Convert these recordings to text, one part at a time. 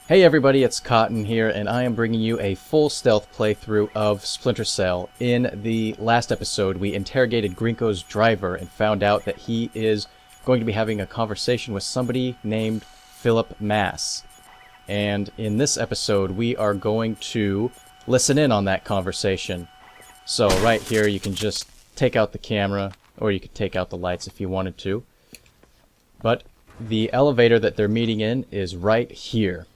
Hey everybody, it's Cotton here, and I am bringing you a full stealth playthrough of Splinter Cell. In the last episode, we interrogated Grinko's driver and found out that he is going to be having a conversation with somebody named Philip Masse. And in this episode, we are going to listen in on that conversation. So right here, you can just take out the camera, or you could take out the lights if you wanted to. But the elevator that they're meeting in is right here.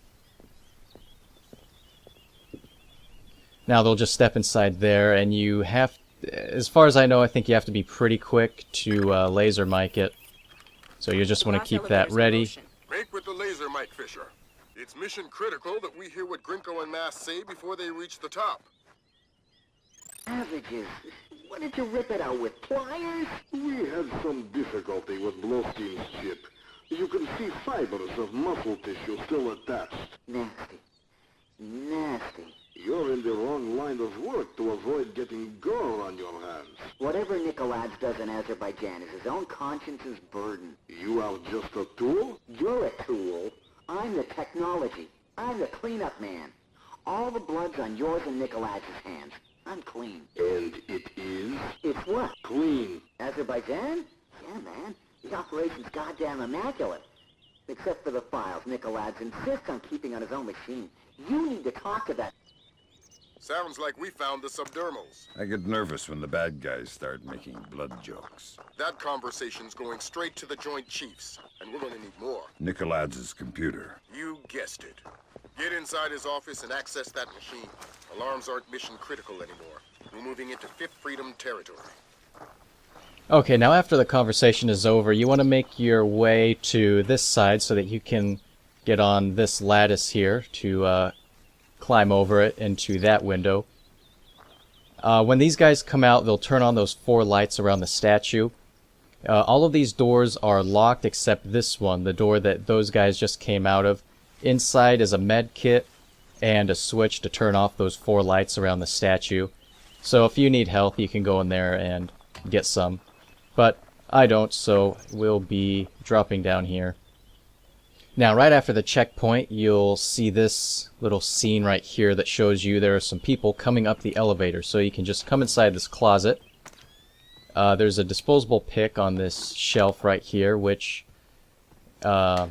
Now they'll just step inside there, and you have, as far as I know, I think you have to be pretty quick to laser mic it. So you just want to keep that ready. Make with the laser mic, Fisher. It's mission critical that we hear what Grinko and Masse say before they reach the top. Savages, what did you rip it out with, pliers? We had some difficulty with Blostein's chip. You can see fibers of muscle tissue still attached. Nasty. Nasty. You're in the wrong line of work to avoid getting gore on your hands. Whatever Nikoladze does in Azerbaijan is his own conscience's burden. You are just a tool? You're a tool. I'm the technology. I'm the cleanup man. All the blood's on yours and Nikoladze's hands. I'm clean. And it is? It's what? Clean. Azerbaijan? Yeah, man. The operation's goddamn immaculate. Except for the files Nikoladze insists on keeping on his own machine. You need to talk to that. Sounds like we found the subdermals. I get nervous when the bad guys start making blood jokes. That conversation's going straight to the Joint Chiefs, and we're gonna need more. Nikoladze's computer. You guessed it. Get inside his office and access that machine. Alarms aren't mission critical anymore. We're moving into Fifth Freedom territory. Okay, now after the conversation is over, you want to make your way to this side so that you can get on this lattice here to climb over it into that window. When these guys come out, they'll turn on those 4 lights around the statue. All of these doors are locked except this one, the door that those guys just came out of. Inside is a med kit and a switch to turn off those 4 lights around the statue. So if you need health, you can go in there and get some. But I don't, so we'll be dropping down here. Now, right after the checkpoint, you'll see this little scene right here that shows you there are some people coming up the elevator. So you can just come inside this closet. There's a disposable pick on this shelf right here, which... oh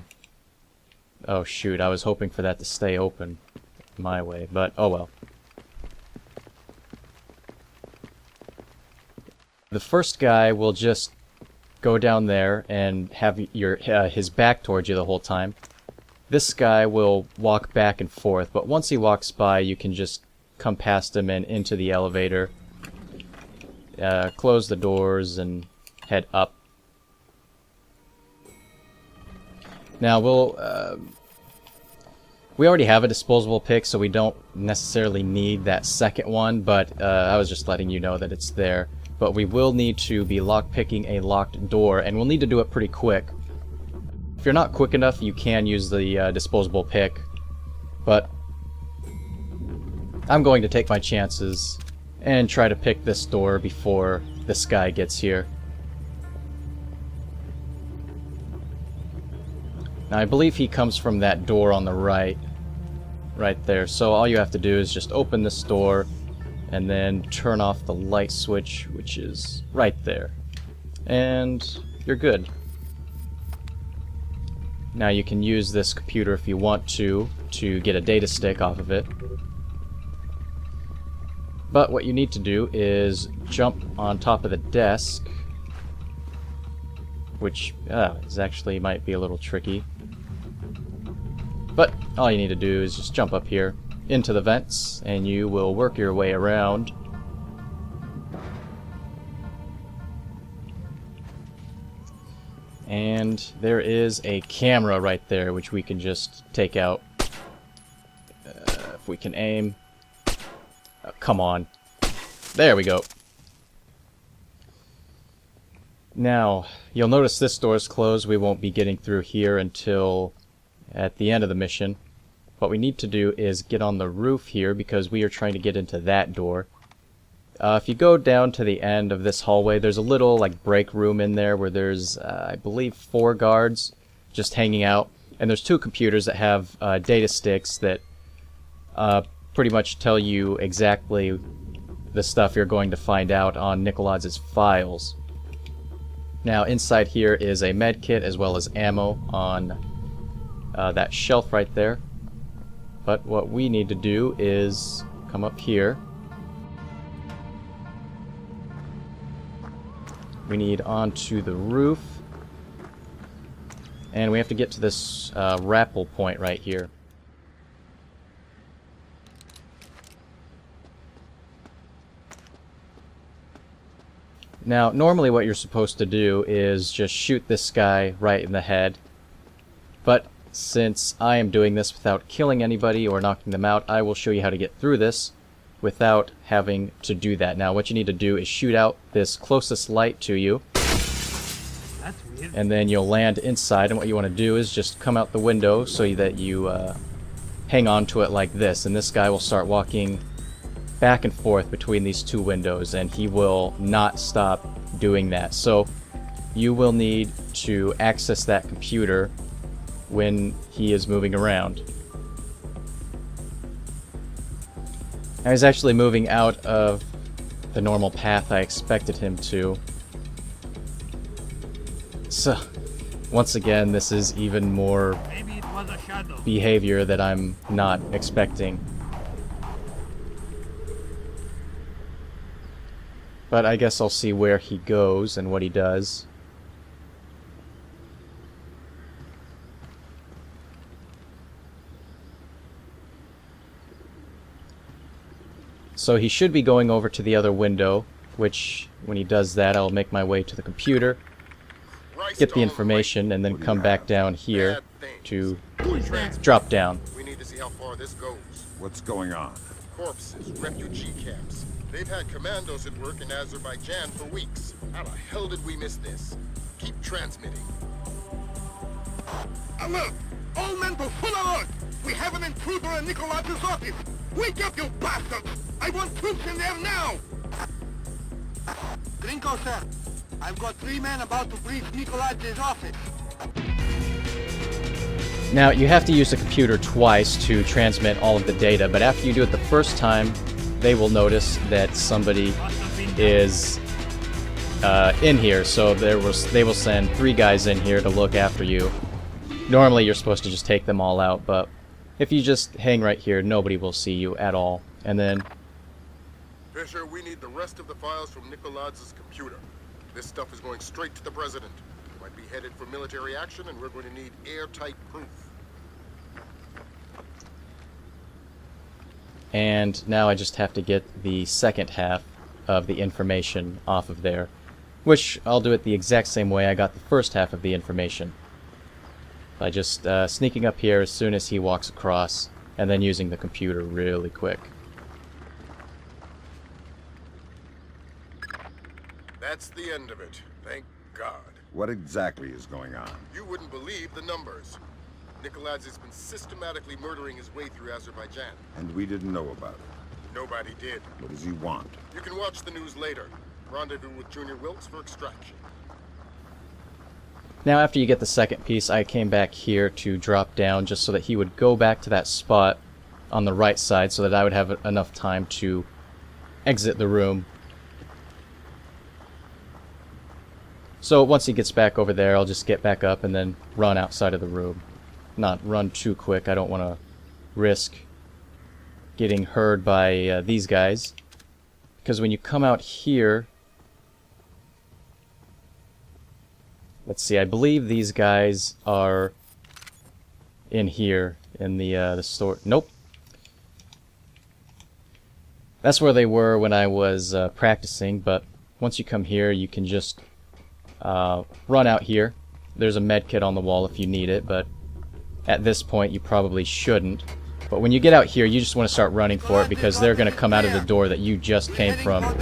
shoot, I was hoping for that to stay open my way, but oh well. The first guy will just go down there and have his back towards you the whole time. This guy will walk back and forth, but once he walks by, you can just come past him and into the elevator, close the doors, and head up. Now we already have a disposable pick, so we don't necessarily need that second one, but I was just letting you know that it's there. But we will need to be lockpicking a locked door, and we'll need to do it pretty quick. If you're not quick enough, you can use the disposable pick, but I'm going to take my chances and try to pick this door before this guy gets here. Now I believe he comes from that door on the right there, so all you have to do is just open this door and then turn off the light switch, which is right there. And you're good. Now you can use this computer if you want to get a data stick off of it. But what you need to do is jump on top of the desk, which is actually might be a little tricky. But all you need to do is just jump up here into the vents, and you will work your way around. And there is a camera right there, which we can just take out. If we can aim. Oh, come on. There we go. Now, you'll notice this door is closed. We won't be getting through here until at the end of the mission. What we need to do is get on the roof here because we are trying to get into that door. If you go down to the end of this hallway, there's a little like break room in there where there's, I believe, 4 guards just hanging out. And there's 2 computers that have data sticks that pretty much tell you exactly the stuff you're going to find out on Nikoladze's files. Now inside here is a med kit as well as ammo on that shelf right there. But what we need to do is come up here. We need onto the roof. And we have to get to this rappel point right here. Now, normally what you're supposed to do is just shoot this guy right in the head. But since I am doing this without killing anybody or knocking them out, I will show you how to get through this without having to do that. Now, what you need to do is shoot out this closest light to you. That's weird. And then you'll land inside, and what you want to do is just come out the window so that you hang on to it like this, and this guy will start walking back and forth between these 2 windows, and he will not stop doing that. So you will need to access that computer when he is moving around. Now he's actually moving out of the normal path I expected him to. So, once again, this is even more Maybe it was a shadow. behavior that I'm not expecting. But I guess I'll see where he goes and what he does. So he should be going over to the other window, which, when he does that, I'll make my way to the computer, get the information, and then come back down here to drop down. We need to see how far this goes. What's going on? Corpses, refugee camps. They've had commandos at work in Azerbaijan for weeks. How the hell did we miss this? Keep transmitting. Alert! All men to full alert! We have an intruder in Nikoladze's office! Wake up, you bastards! I want troops in there now! Grinko, sir. I've got 3 men about to breach Nikoladze's office. Now, you have to use the computer twice to transmit all of the data, but after you do it the first time, they will notice that somebody is in here, so they will send 3 guys in here to look after you. Normally you're supposed to just take them all out, but if you just hang right here, nobody will see you at all. And then... Fisher, we need the rest of the files from Nikoladze's computer. This stuff is going straight to the president. He might be headed for military action, and we're going to need airtight proof. And now I just have to get the second half of the information off of there, which I'll do it the exact same way I got the first half of the information. By just sneaking up here as soon as he walks across, and then using the computer really quick. That's the end of it. Thank God. What exactly is going on? You wouldn't believe the numbers. Nikoladze's been systematically murdering his way through Azerbaijan. And we didn't know about it. Nobody did. What does he want? You can watch the news later. Rendezvous with Junior Wilkes for extraction. Now after you get the second piece, I came back here to drop down just so that he would go back to that spot on the right side so that I would have enough time to exit the room. So once he gets back over there, I'll just get back up and then run outside of the room. Not run too quick, I don't want to risk getting heard by these guys. Because when you come out here... Let's see, I believe these guys are in here, in the store. Nope. That's where they were when I was practicing, but once you come here, you can just run out here. There's a med kit on the wall if you need it, but at this point you probably shouldn't. But when you get out here, you just want to start running for it because they're going to come out of the door that you just came from.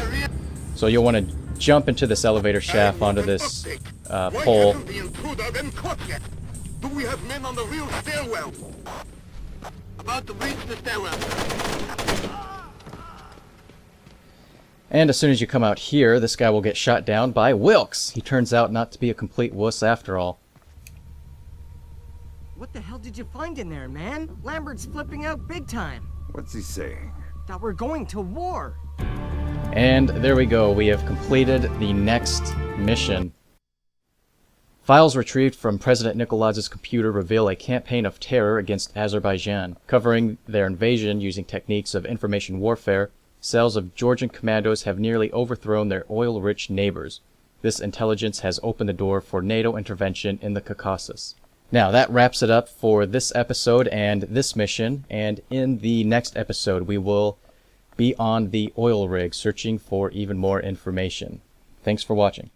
So you'll want to jump into this elevator shaft onto this pole. Why hasn't the intruder been caught yet? Do we have men on the real stairwell? About to breach the stairwell. And as soon as you come out here, this guy will get shot down by Wilkes. He turns out not to be a complete wuss after all. What the hell did you find in there, man? Lambert's flipping out big time. What's he saying? That we're going to war. And there we go. We have completed the next mission. Files retrieved from President Nikoladze's computer reveal a campaign of terror against Azerbaijan, covering their invasion using techniques of information warfare. Cells of Georgian commandos have nearly overthrown their oil-rich neighbors. This intelligence has opened the door for NATO intervention in the Caucasus. Now, that wraps it up for this episode and this mission, and in the next episode we will be on the oil rig searching for even more information. Thanks for watching.